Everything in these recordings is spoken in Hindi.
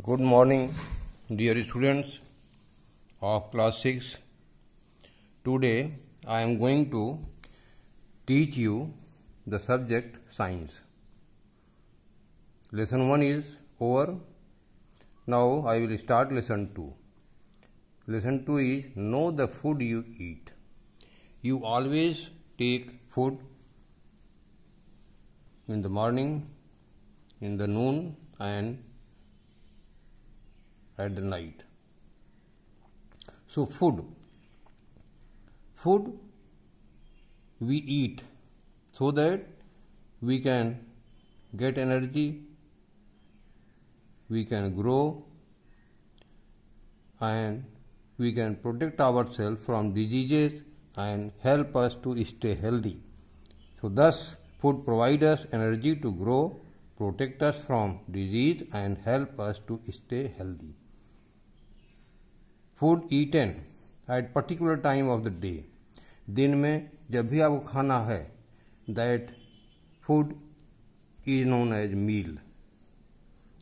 Good morning, dear students of class 6. Today I am going to teach you the subject science. Lesson 1 is over. Now I will start lesson 2. Lesson 2 is know the food you eat. You always take food in the morning, in the noon and at the night. So food we eat so that we can get energy, we can grow and we can protect ourselves from diseases and help us to stay healthy. So thus food provides us energy to grow, protect us from disease and help us to stay healthy. Food eaten at particular time of the day. दिन में जब भी आपको खाना है, that food is known as meal.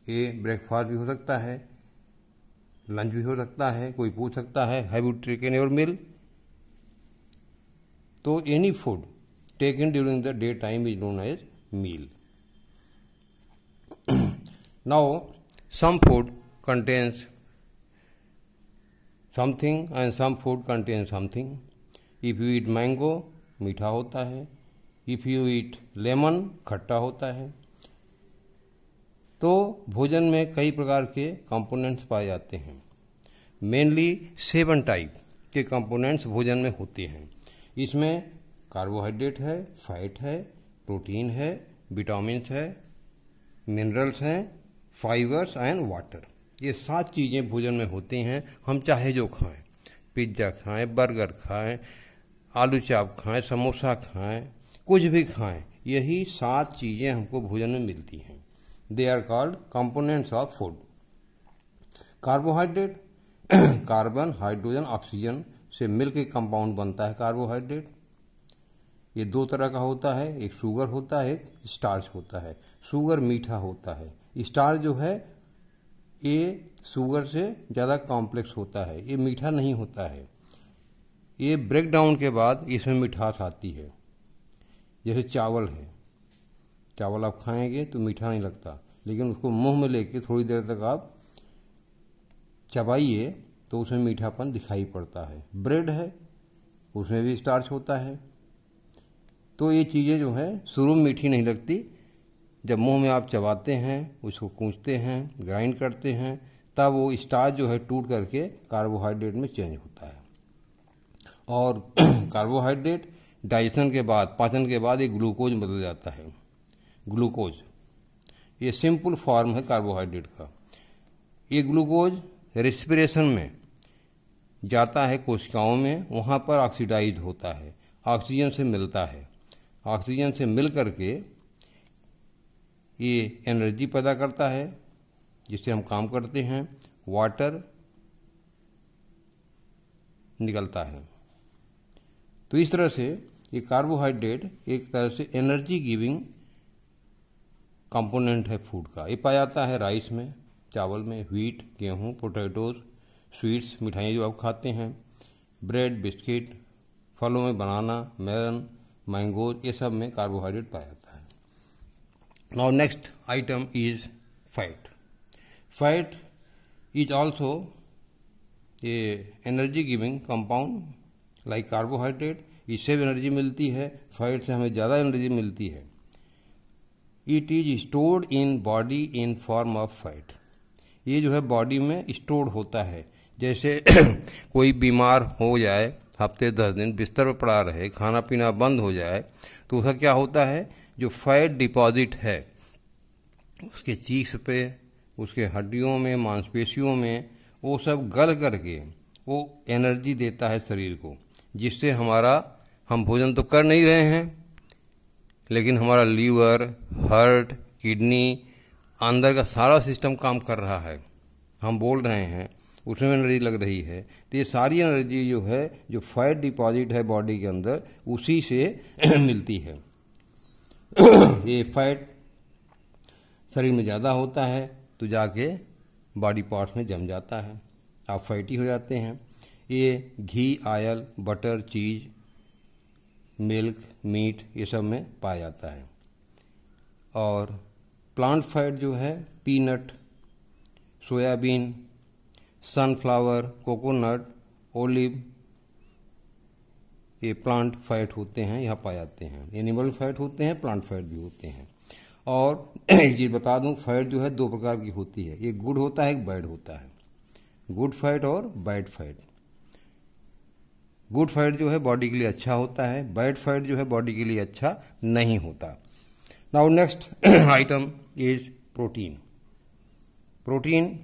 ये ब्रेकफास्ट भी हो सकता है, लंच भी हो सकता है. कोई पूछ सकता है have you taken your meal? तो any food taken during the day time is known as meal. Now some food contains something and some food contains something. If you eat mango, मीठा होता है. If you eat lemon, खट्टा होता है. तो भोजन में कई प्रकार के कंपोनेंट्स पाए जाते हैं. मेनली 7 टाइप के कंपोनेंट्स भोजन में होते हैं. इसमें कार्बोहाइड्रेट है, फैट है, प्रोटीन है, विटामिन्स है, मिनरल्स हैं, फाइबर्स एंड वाटर. ये 7 चीज़ें भोजन में होती हैं. हम चाहे जो खाएं, पिज्ज़ा खाएं, बर्गर खाएं, आलू चाप खाएं, समोसा खाएं, कुछ भी खाएं, यही 7 चीज़ें हमको भोजन में मिलती हैं. They are called components of food. Carbohydrate carbon, hydrogen, oxygen से मिलकर कंपाउंड बनता है कार्बोहाइड्रेट. ये 2 तरह का होता है, एक शुगर होता है, एक स्टार्च होता है. शुगर मीठा होता है. स्टार्च जो है ये शुगर से ज़्यादा कॉम्प्लेक्स होता है, ये मीठा नहीं होता है. ये ब्रेक डाउन के बाद इसमें मिठास आती है. जैसे चावल है, चावल आप खाएंगे तो मीठा नहीं लगता, लेकिन उसको मुंह में लेके थोड़ी देर तक आप चबाइए तो उसमें मीठापन दिखाई पड़ता है. ब्रेड है, उसमें भी स्टार्च होता है. तो ये चीज़ें जो है शुरू में मीठी नहीं लगती. जब मुंह में आप चबाते हैं, उसको कूचते हैं, ग्राइंड करते हैं, तब वो स्टार्च जो है टूट करके कार्बोहाइड्रेट में चेंज होता है. और कार्बोहाइड्रेट डाइजेशन के बाद, पाचन के बाद एक ग्लूकोज में बदल जाता है. ग्लूकोज ये सिंपल फॉर्म है कार्बोहाइड्रेट का. ये ग्लूकोज रेस्पिरेशन में जाता है कोशिकाओं में, वहाँ पर ऑक्सीडाइज होता है, ऑक्सीजन से मिलता है. ऑक्सीजन से मिल करके ये एनर्जी पैदा करता है जिससे हम काम करते हैं. वाटर निकलता है. तो इस तरह से ये कार्बोहाइड्रेट एक तरह से एनर्जी गिविंग कंपोनेंट है फूड का. ये पाया जाता है राइस में, चावल में, व्हीट, गेहूं, पोटैटोज, स्वीट्स, मिठाइयाँ जो आप खाते हैं, ब्रेड, बिस्किट, फलों में बनाना, मेलन, मैंगोज, ये सब में कार्बोहाइड्रेट पाया जाता है. Now next item is fat. Fat is also a energy giving compound like carbohydrate. इससे भी एनर्जी मिलती है, फैट से हमें ज़्यादा एनर्जी मिलती है. It is stored in body in form of fat. ये जो है बॉडी में स्टोर्ड होता है. जैसे कोई बीमार हो जाए, हफ्ते 10 दिन बिस्तर पर पड़ा रहे, खाना पीना बंद हो जाए, तो उसका क्या होता है, जो फैट डिपॉजिट है उसके चीक्स पे, उसके हड्डियों में, मांसपेशियों में, वो सब गल करके वो एनर्जी देता है शरीर को, जिससे हम भोजन तो कर नहीं रहे हैं, लेकिन हमारा लीवर, हार्ट, किडनी, अंदर का सारा सिस्टम काम कर रहा है. हम बोल रहे हैं, उसमें एनर्जी लग रही है. तो ये सारी एनर्जी जो है, जो फैट डिपॉजिट है बॉडी के अंदर, उसी से मिलती है. ये फैट शरीर में ज़्यादा होता है तो जाके बॉडी पार्ट्स में जम जाता है, आप फैटी हो जाते हैं। ये घी, ऑयल, बटर, चीज़, मिल्क, मीट ये सब में पाया जाता है। और प्लांट फैट जो है peanut, soybean, sunflower, coconut, olive, ये प्लांट फैट होते हैं, यहाँ पाए जाते हैं। एनिमल फैट होते हैं, प्लांट फैट भी होते हैं। और ये बता दूं, फैट जो है दो प्रकार की होती है, एक गुड होता है, एक बैड होता है। गुड फैट और बैड फैट। गुड फैट जो है बॉडी के लिए अच्छा होता है, बैड फैट जो है बॉडी के लिए अच्छा नहीं होता। Now next item is protein. Protein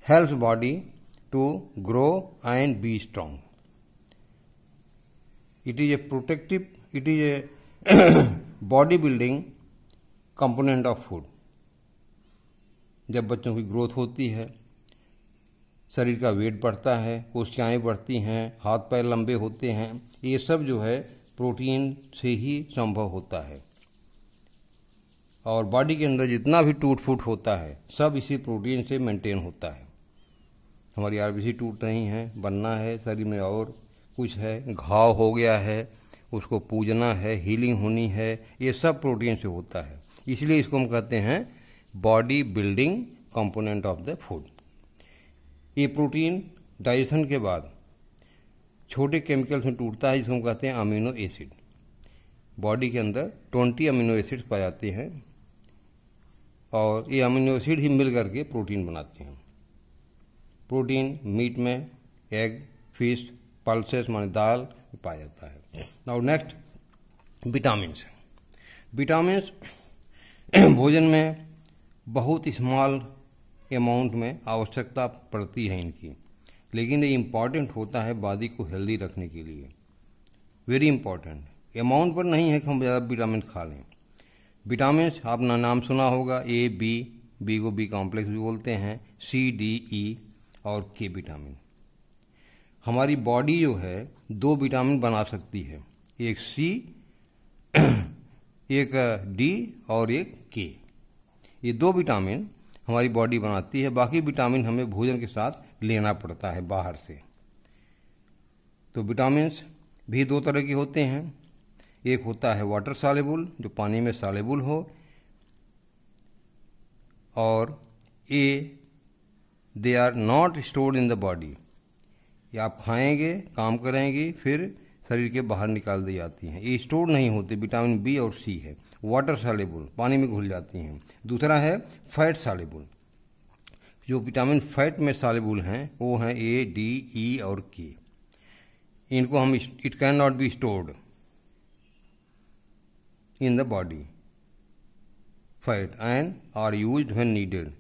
helps body to grow and be strong. It is a protective, it is a body building component of food. जब बच्चों की ग्रोथ होती है, शरीर का वेट बढ़ता है, कोशिकाएं बढ़ती हैं, हाथ पैर लंबे होते हैं, ये सब जो है प्रोटीन से ही संभव होता है। और बॉडी के अंदर जितना भी टूट फूट होता है सब इसी प्रोटीन से मेंटेन होता है। हमारी आरबीसी टूट रही हैं, बनना है, शरीर में और कुछ है, घाव हो गया है, उसको पूजना है, हीलिंग होनी है, ये सब प्रोटीन से होता है। इसलिए इसको हम कहते हैं body building component of the food. ये प्रोटीन डाइजेशन के बाद छोटे केमिकल्स में टूटता है, जिसको हम कहते हैं अमीनो एसिड। बॉडी के अंदर 20 अमीनो एसिड पाए जाते हैं और ये अमीनो एसिड ही मिल करके प्रोटीन बनाते हैं। प्रोटीन मीट में, एग, फिश, पल्सेस माने दाल पाया जाता है। Now next vitamins. विटामिन्स भोजन में बहुत स्मॉल अमाउंट में आवश्यकता पड़ती है इनकी, लेकिन ये इम्पॉर्टेंट होता है बॉडी को हेल्दी रखने के लिए। Very important. अमाउंट पर नहीं है कि हम ज़्यादा विटामिन खा लें। विटामिन्स आपने नाम सुना होगा, ए, बी को बी कॉम्प्लेक्स भी बोलते हैं, सी, डी, ई और के विटामिन। हमारी बॉडी जो है 2 विटामिन बना सकती है, एक सी, एक डी और एक के। ये 2 विटामिन हमारी बॉडी बनाती है, बाकी विटामिन हमें भोजन के साथ लेना पड़ता है बाहर से। तो विटामिन्स भी 2 तरह के होते हैं। एक होता है वाटर सॉल्युबल, जो पानी में सॉल्युबल हो, और they are not stored in the body. ये आप खाएंगे, काम करेंगे, फिर शरीर के बाहर निकाल दी जाती हैं। ये स्टोर नहीं होते। विटामिन बी और सी है वाटर सॉल्युबल, पानी में घुल जाती हैं। दूसरा है फैट सॉल्युबल। जो विटामिन फैट में सॉल्युबल हैं वो हैं ए, डी, ई और के। इनको हम it can not be stored in the body fat and are used when needed.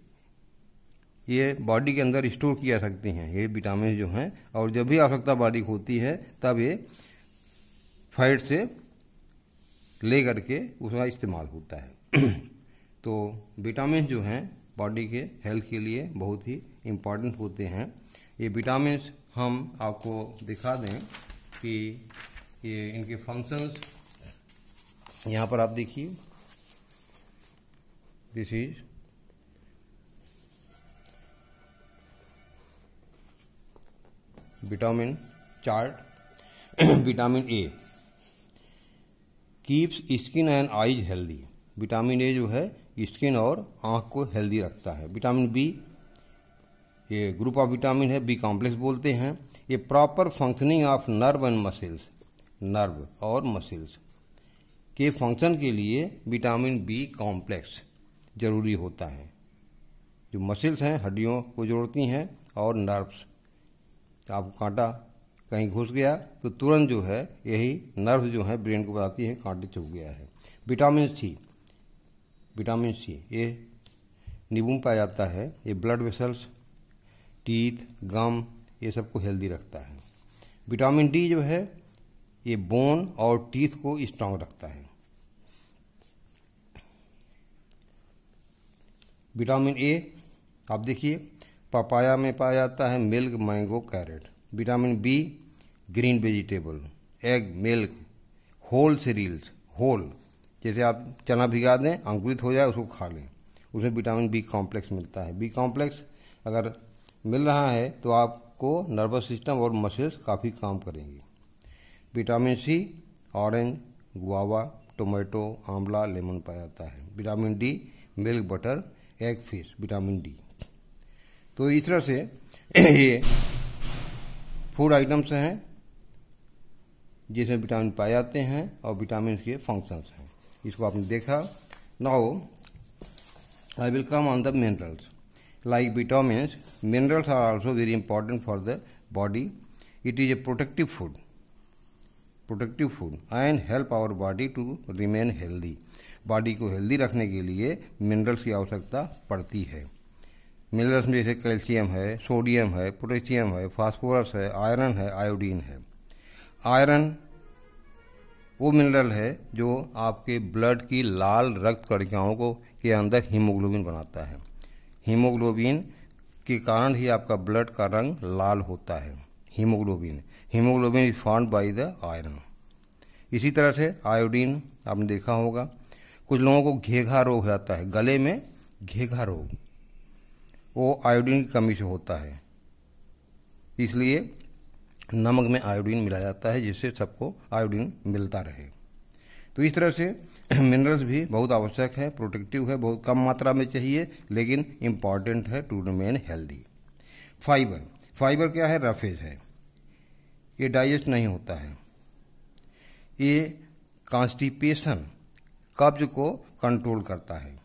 ये बॉडी के अंदर स्टोर किया सकती हैं ये विटामिन जो हैं, और जब भी आवश्यकता बॉडी को होती है तब ये फैट से ले करके उसका इस्तेमाल होता है। तो विटामिन जो हैं बॉडी के हेल्थ के लिए बहुत ही इम्पॉर्टेंट होते हैं। ये विटामिन हम आपको दिखा दें कि ये इनके फंक्शंस यहाँ पर आप देखिए, this is vitamin chart. Vitamin A keeps skin and eyes healthy. Vitamin A जो है स्किन और आंख को हेल्दी रखता है। विटामिन बी, ये ग्रुप ऑफ विटामिन है, बी कॉम्प्लेक्स बोलते हैं। ये proper functioning of nerve and muscles, nerve और मसल्स के फंक्शन के लिए विटामिन बी कॉम्प्लेक्स जरूरी होता है। जो मसल्स हैं हड्डियों को जोड़ती हैं, और नर्व्स, आपको कांटा कहीं घुस गया तो तुरंत जो है यही नर्व जो है ब्रेन को बताती है कांटे चुभ गया है। विटामिन सी, विटामिन सी ये नींबू में पाया जाता है। ये ब्लड वेसल्स, टीथ, गम ये सबको हेल्दी रखता है। विटामिन डी जो है ये बोन और टीथ को स्ट्रांग रखता है। विटामिन ए आप देखिए पपाया में पाया जाता है, milk, mango, carrot. Vitamin B green vegetable, egg, milk, whole cereals, whole जैसे आप चना भिगा दें, अंकुरित हो जाए, उसको खा लें, उसमें विटामिन बी कॉम्प्लेक्स मिलता है। बी कॉम्प्लेक्स अगर मिल रहा है तो आपको नर्वस सिस्टम और मसल्स काफ़ी काम करेंगे। Vitamin C orange, guava, tomato, amla, lemon पाया जाता है। Vitamin D milk, butter, egg, fish, vitamin D. तो इस तरह से ये फूड आइटम्स हैं जिसमें विटामिन पाए जाते हैं और विटामिन के फंक्शंस हैं। इसको आपने देखा। Now I will come on the minerals. Like vitamins, minerals are also very important for the body. It is a protective food and help our body to remain healthy. Body को हेल्दी रखने के लिए मिनरल्स की आवश्यकता पड़ती है। मिनरल्स में जैसे कैल्शियम है, सोडियम है, पोटेशियम है, फास्फोरस है, आयरन है, आयोडीन है। आयरन वो मिनरल है जो आपके ब्लड की लाल रक्त कणिकाओं को के अंदर हीमोग्लोबिन बनाता है। हीमोग्लोबिन के कारण ही आपका ब्लड का रंग लाल होता है। Haemoglobin is found by the iron. इसी तरह से आयोडीन आपने देखा होगा, कुछ लोगों को घेघा रोग हो जाता है, गले में घेघा रोग, वो आयोडीन की कमी से होता है। इसलिए नमक में आयोडीन मिलाया जाता है जिससे सबको आयोडीन मिलता रहे। तो इस तरह से मिनरल्स भी बहुत आवश्यक है, प्रोटेक्टिव है, बहुत कम मात्रा में चाहिए लेकिन इम्पॉर्टेंट है टू रिमेन हेल्दी। फाइबर क्या है? रफेज है। ये डाइजेस्ट नहीं होता है। ये कॉन्स्टिपेशन, कब्ज को कंट्रोल करता है।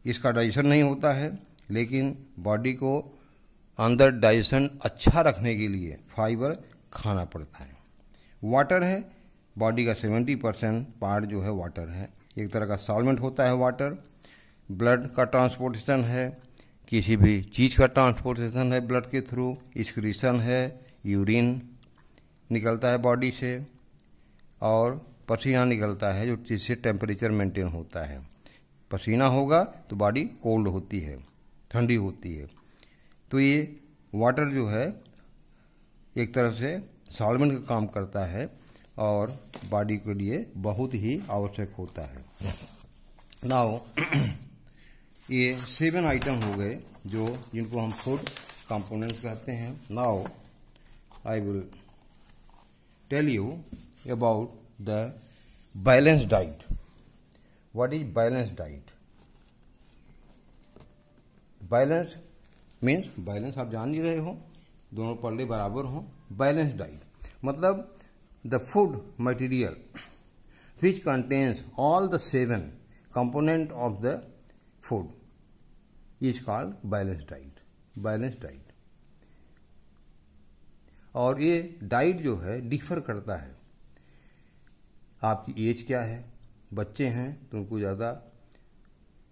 इसका डाइजेशन नहीं होता है लेकिन बॉडी को अंदर डाइजेशन अच्छा रखने के लिए फाइबर खाना पड़ता है। वाटर है, बॉडी का 70% पार्ट जो है वाटर है। एक तरह का सॉल्वेंट होता है वाटर। ब्लड का ट्रांसपोर्टेशन है, किसी भी चीज़ का ट्रांसपोर्टेशन है ब्लड के थ्रू। एक्सक्रीशन है, यूरिन निकलता है बॉडी से और पसीना निकलता है जो जिससे टेम्परेचर मेंटेन होता है। पसीना होगा तो बॉडी कोल्ड होती है, ठंडी होती है। तो ये वाटर जो है एक तरह से सॉल्वेंट का काम करता है और बॉडी के लिए बहुत ही आवश्यक होता है। नाउ ये 7 आइटम हो गए जो जिनको हम फूड कंपोनेंट्स कहते हैं। Now I will tell you about the balance diet. What is balance diet? Balance means balance आप जान ही रहे हो, दोनों पल्ले बराबर हों। बैलेंस डाइट मतलब the food material which contains all the 7 component of the food is called balance diet. Balance diet. और ये डाइट जो है डिफर करता है। आपकी एज क्या है, बच्चे हैं तो उनको ज़्यादा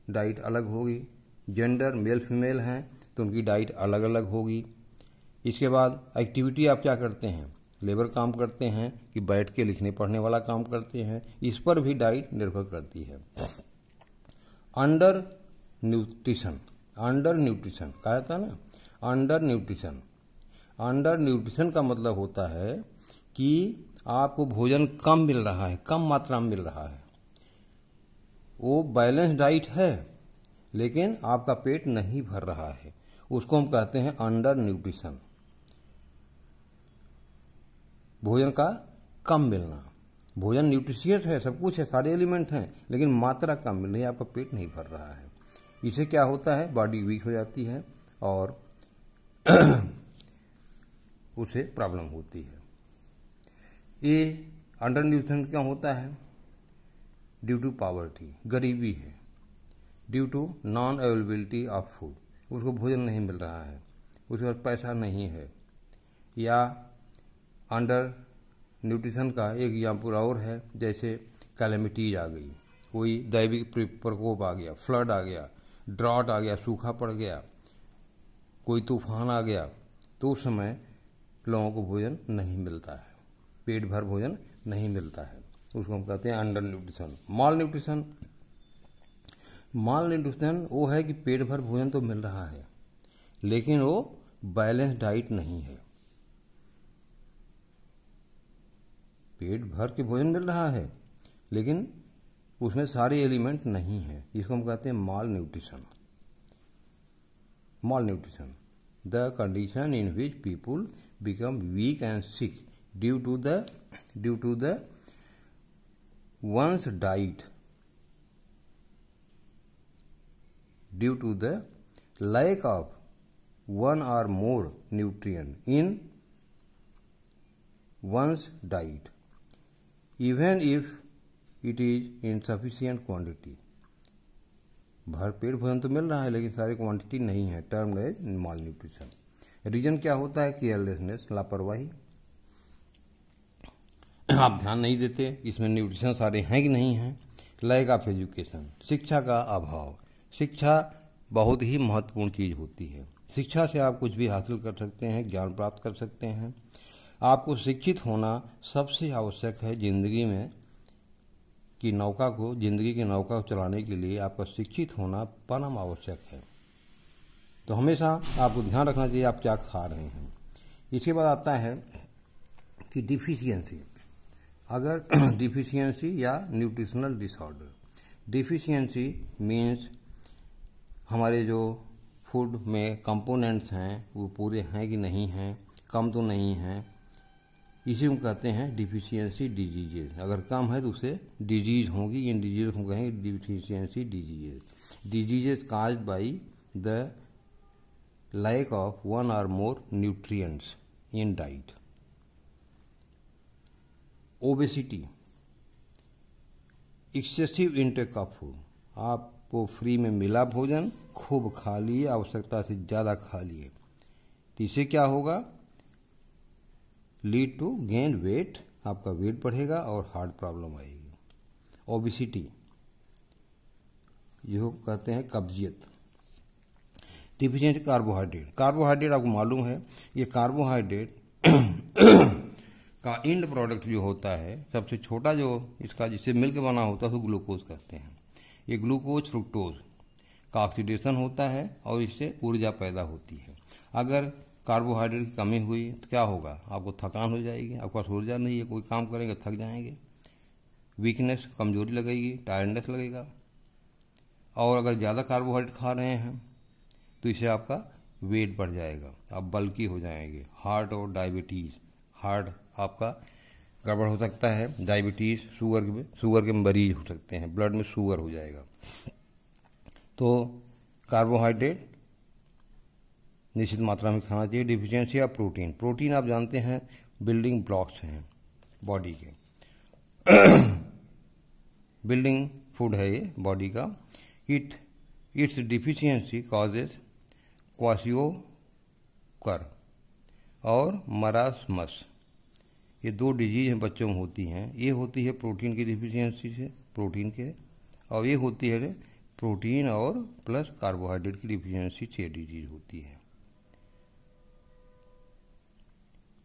डाइट अलग होगी। जेंडर मेल फीमेल हैं तो उनकी डाइट अलग अलग होगी। इसके बाद एक्टिविटी आप क्या करते हैं, लेबर काम करते हैं कि बैठ के लिखने पढ़ने वाला काम करते हैं, इस पर भी डाइट निर्भर करती है। अंडर न्यूट्रिशन कहा जाता है ना, अंडर न्यूट्रिशन का मतलब होता है कि आपको भोजन कम मिल रहा है, कम मात्रा में मिल रहा है। वो बैलेंस डाइट है लेकिन आपका पेट नहीं भर रहा है, उसको हम कहते हैं अंडर न्यूट्रिशन। भोजन का कम मिलना। भोजन न्यूट्रिशियस है, सब कुछ है, सारे एलिमेंट हैं, लेकिन मात्रा कम मिल रही है, आपका पेट नहीं भर रहा है। इससे क्या होता है, बॉडी वीक हो जाती है और उसे प्रॉब्लम होती है। ये अंडर न्यूट्रिशन क्या होता है? ड्यू टू पॉवर्टी, गरीबी है। Due to non availability of food, उसको भोजन नहीं मिल रहा है, उसके पास पैसा नहीं है। या अंडर न्यूट्रिशन का एक एग्जाम्पल और है, जैसे कैलेमिटीज आ गई, कोई दैविक प्रकोप आ गया, फ्लड आ गया, ड्रॉट आ गया, सूखा पड़ गया, कोई तूफान आ गया, तो उस समय लोगों को भोजन नहीं मिलता है, पेट भर भोजन नहीं मिलता है, उसको हम कहते हैं अंडर न्यूट्रिशन। माल न्यूट्रिशन वो है कि पेट भर भोजन तो मिल रहा है लेकिन वो बैलेंस डाइट नहीं है। पेट भर के भोजन मिल रहा है लेकिन उसमें सारे एलिमेंट नहीं है, इसको हम कहते हैं माल nutrition. Malnutrition, the condition in which people become weak and sick due to the one's diet, due to the lack of one or more nutrient in one's diet, even if it is in sufficient quantity. भरपेट भोजन तो मिल रहा है लेकिन सारी क्वांटिटी नहीं है, टर्म एज माल न्यूट्रिशन। रीजन क्या होता है? केयरलेसनेस, लापरवाही, आप ध्यान नहीं देते इसमें न्यूट्रिशन सारे हैं कि नहीं हैं। लैक ऑफ एजुकेशन, शिक्षा का अभाव। शिक्षा बहुत ही महत्वपूर्ण चीज होती है। शिक्षा से आप कुछ भी हासिल कर सकते हैं, ज्ञान प्राप्त कर सकते हैं। आपको शिक्षित होना सबसे आवश्यक है जिंदगी में कि जिंदगी की नौका को चलाने के लिए आपका शिक्षित होना परम आवश्यक है। तो हमेशा आपको ध्यान रखना चाहिए आप क्या खा रहे हैं। इसके बाद आता है कि डिफिशियंसी। अगर डिफिशियंसी या न्यूट्रिशनल डिसऑर्डर, डिफिशियंसी मीन्स हमारे जो फूड में कंपोनेंट्स हैं वो पूरे हैं कि नहीं हैं, कम तो नहीं हैं, इसी को कहते हैं डिफिशियंसी डिजीजेज। अगर कम है तो उसे डिजीज होगी, इन डिजीज को कहेंगे deficiency diseases. Diseases caused by the lack of one or more nutrients in diet. Obesity, excessive intake of food. आपको फ्री में मिला भोजन, खूब खा लिए, आवश्यकता से ज्यादा खा लिए, तो इससे क्या होगा? लीड टू गेन वेट, आपका वेट बढ़ेगा और हार्ट प्रॉब्लम आएगी। ओबेसिटी जो कहते हैं कब्जियत। डिफिशिएंट कार्बोहाइड्रेट, कार्बोहाइड्रेट आपको मालूम है ये कार्बोहाइड्रेट का एंड प्रोडक्ट जो होता है, सबसे छोटा जो इसका जिससे मिलकर बना होता है उसको ग्लूकोज कहते हैं। ये ग्लूकोज फ्रुक्टोज का ऑक्सीडेशन होता है और इससे ऊर्जा पैदा होती है। अगर कार्बोहाइड्रेट की कमी हुई तो क्या होगा? आपको थकान हो जाएगी, आपके पास ऊर्जा नहीं है, कोई काम करेंगे थक जाएंगे, वीकनेस, कमजोरी लगेगी, टायर्डनेस लगेगा। और अगर ज़्यादा कार्बोहाइड्रेट खा रहे हैं तो इससे आपका वेट बढ़ जाएगा, आप बल्की हो जाएंगे। हार्ट और डायबिटीज़, हार्ट आपका गड़बड़ हो सकता है, डायबिटीज़, शुगर के मरीज हो सकते हैं, ब्लड में शुगर हो जाएगा। तो कार्बोहाइड्रेट निश्चित मात्रा में खाना चाहिए। डिफिशियंसी ऑफ प्रोटीन, प्रोटीन आप जानते हैं बिल्डिंग ब्लॉक्स हैं बॉडी के, बिल्डिंग फूड है ये बॉडी का। इट्स डिफिशियंसी कॉजेज क्वाशियोकर और मरासमस, ये दो डिजीज हैं बच्चों में होती हैं। ये होती है प्रोटीन की डिफिशियंसी से, प्रोटीन के, और ये होती है प्रोटीन और प्लस कार्बोहाइड्रेट की डिफिशियंसी से डिजीज होती है।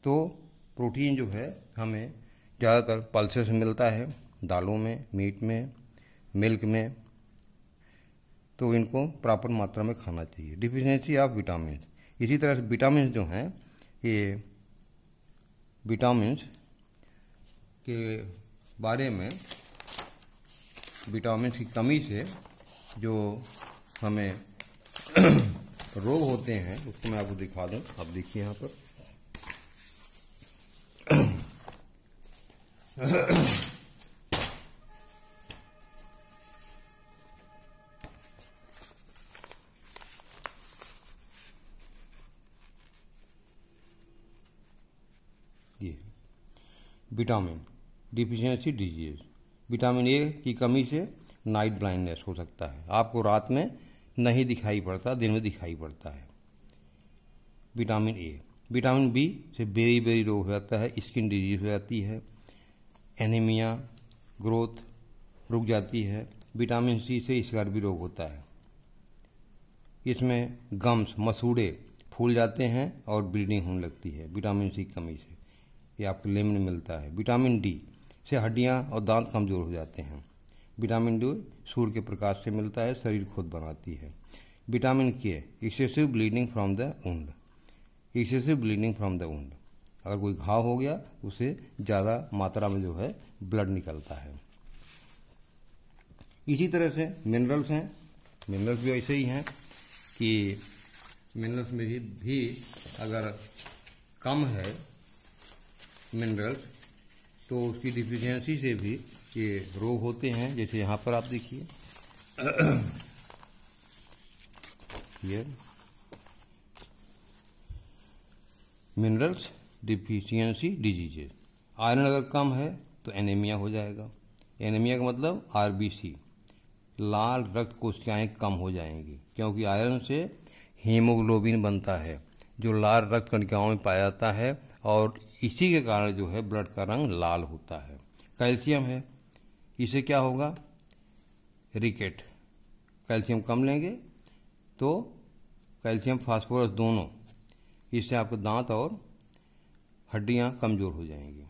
तो प्रोटीन जो है हमें ज़्यादातर पल्सेस से मिलता है, दालों में, मीट में, मिल्क में, तो इनको प्रॉपर मात्रा में खाना चाहिए। डिफिशियंसी ऑफ विटामिन, इसी तरह से विटामिन जो हैं ये विटामिन के बारे में, विटामिन की कमी से जो हमें रोग होते हैं उसको मैं आपको दिखा दूं। आप देखिए यहाँ पर ये vitamin deficiency disease. Vitamin A की कमी से नाइट ब्लाइंडनेस हो सकता है, आपको रात में नहीं दिखाई पड़ता, दिन में दिखाई पड़ता है। Vitamin A. विटामिन बी से बेरी रोग हो जाता है, स्किन डिजीज हो जाती है, एनीमिया, ग्रोथ रुक जाती है। विटामिन सी से स्कर्वी रोग होता है, इसमें गम्स, मसूड़े फूल जाते हैं और ब्लीडिंग होने लगती है विटामिन सी की कमी से, ये आपके लेम में मिलता है। विटामिन डी से हड्डियां और दांत कमजोर हो जाते हैं। विटामिन डी सूर्य के प्रकाश से मिलता है, शरीर खुद बनाती है। विटामिन के, excessive bleeding from the wound, excessive bleeding from the wound, अगर कोई घाव हो गया उससे ज़्यादा मात्रा में जो है ब्लड निकलता है। इसी तरह से मिनरल्स हैं, मिनरल्स भी ऐसे ही हैं कि मिनरल्स में भी अगर कम है मिनरल्स तो उसकी डिफिशियंसी से भी ये रोग होते हैं। जैसे यहाँ पर आप देखिए ये मिनरल्स डिफिशियंसी डिजीजेज। आयरन अगर कम है तो एनीमिया हो जाएगा। एनीमिया का मतलब आरबीसी, लाल रक्त कोशिकाएं कम हो जाएंगी, क्योंकि आयरन से हीमोग्लोबिन बनता है जो लाल रक्त कणिकाओं में पाया जाता है और इसी के कारण जो है ब्लड का रंग लाल होता है। कैल्शियम है, इससे क्या होगा, रिकेट। कैल्शियम कम लेंगे तो कैल्शियम फास्फोरस दोनों, इससे आपके दांत और हड्डियां कमजोर हो जाएंगी।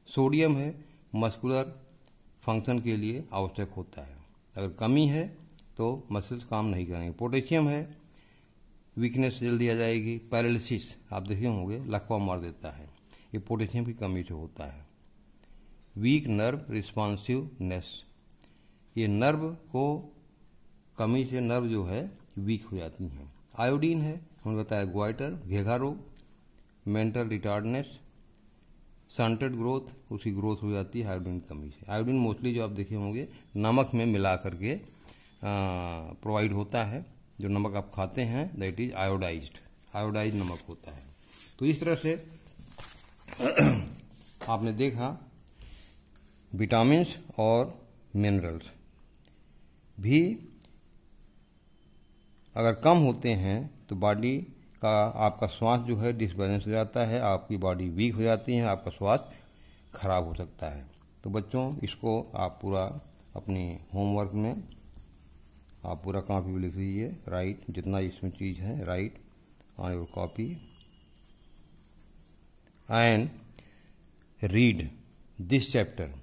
सोडियम है, मस्कुलर फंक्शन के लिए आवश्यक होता है, अगर कमी है तो मसल्स काम नहीं करेंगे। पोटेशियम है, वीकनेस जल्दी आ जाएगी। पैरालिसिस आप देखे होंगे, लकवा मार देता है, ये पोटेशियम की कमी से होता है। वीक नर्व रिस्पॉन्सिवनेस, ये नर्व को कमी से नर्व जो है वीक हो जाती हैं। आयोडीन है, हमने बताया ग्वाइटर, घेघा रोग, मेंटल रिटार्डनेस, स्टंटेड ग्रोथ, उसकी ग्रोथ हो जाती है आयोडीन कमी से। आयोडीन मोस्टली जो आप देखे होंगे नमक में मिला करके प्रोवाइड होता है, जो नमक आप खाते हैं दैट इज आयोडाइज्ड नमक होता है। तो इस तरह से आपने देखा विटामिन्स और मिनरल्स भी अगर कम होते हैं तो बॉडी का आपका स्वास्थ्य जो है डिसबैलेंस हो जाता है, आपकी बॉडी वीक हो जाती है, आपका स्वास्थ्य खराब हो सकता है। तो बच्चों इसको आप पूरा अपनी होमवर्क में आप पूरा कॉपी में लिख लीजिए, राइट जितना इसमें चीज़ है, right on your copy and read this chapter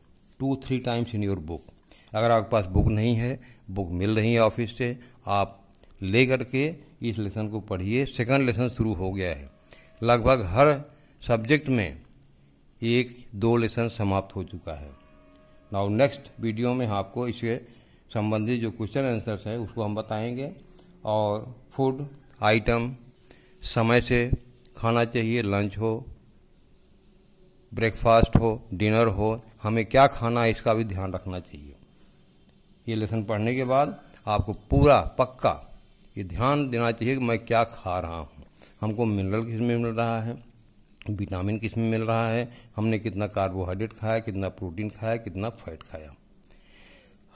2-3 times in your book. अगर आपके पास बुक नहीं है, बुक मिल रही है ऑफिस से, आप ले करके इस लेसन को पढ़िए। सेकंड लेसन शुरू हो गया है, लगभग हर सब्जेक्ट में 1-2 लेसन समाप्त हो चुका है। नाउ नेक्स्ट वीडियो में आपको इसके संबंधित जो क्वेश्चन आंसर्स है उसको हम बताएंगे, और फूड आइटम समय से खाना चाहिए, लंच हो, ब्रेकफास्ट हो, डिनर हो, हमें क्या खाना है इसका भी ध्यान रखना चाहिए। ये लेसन पढ़ने के बाद आपको पूरा पक्का ये ध्यान देना चाहिए कि मैं क्या खा रहा हूँ, हमको मिनरल किस में मिल रहा है, विटामिन किस में मिल रहा है, हमने कितना कार्बोहाइड्रेट खाया, कितना प्रोटीन खाया, कितना फैट खाया।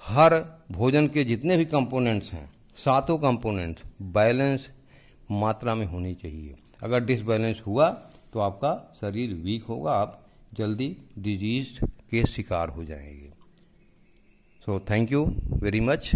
हर भोजन के जितने भी कंपोनेंट्स हैं, 7 कंपोनेंट्स बैलेंस मात्रा में होनी चाहिए। अगर डिसबैलेंस हुआ तो आपका शरीर वीक होगा, आप जल्दी डिजीज के शिकार हो जाएंगे। So thank you very much.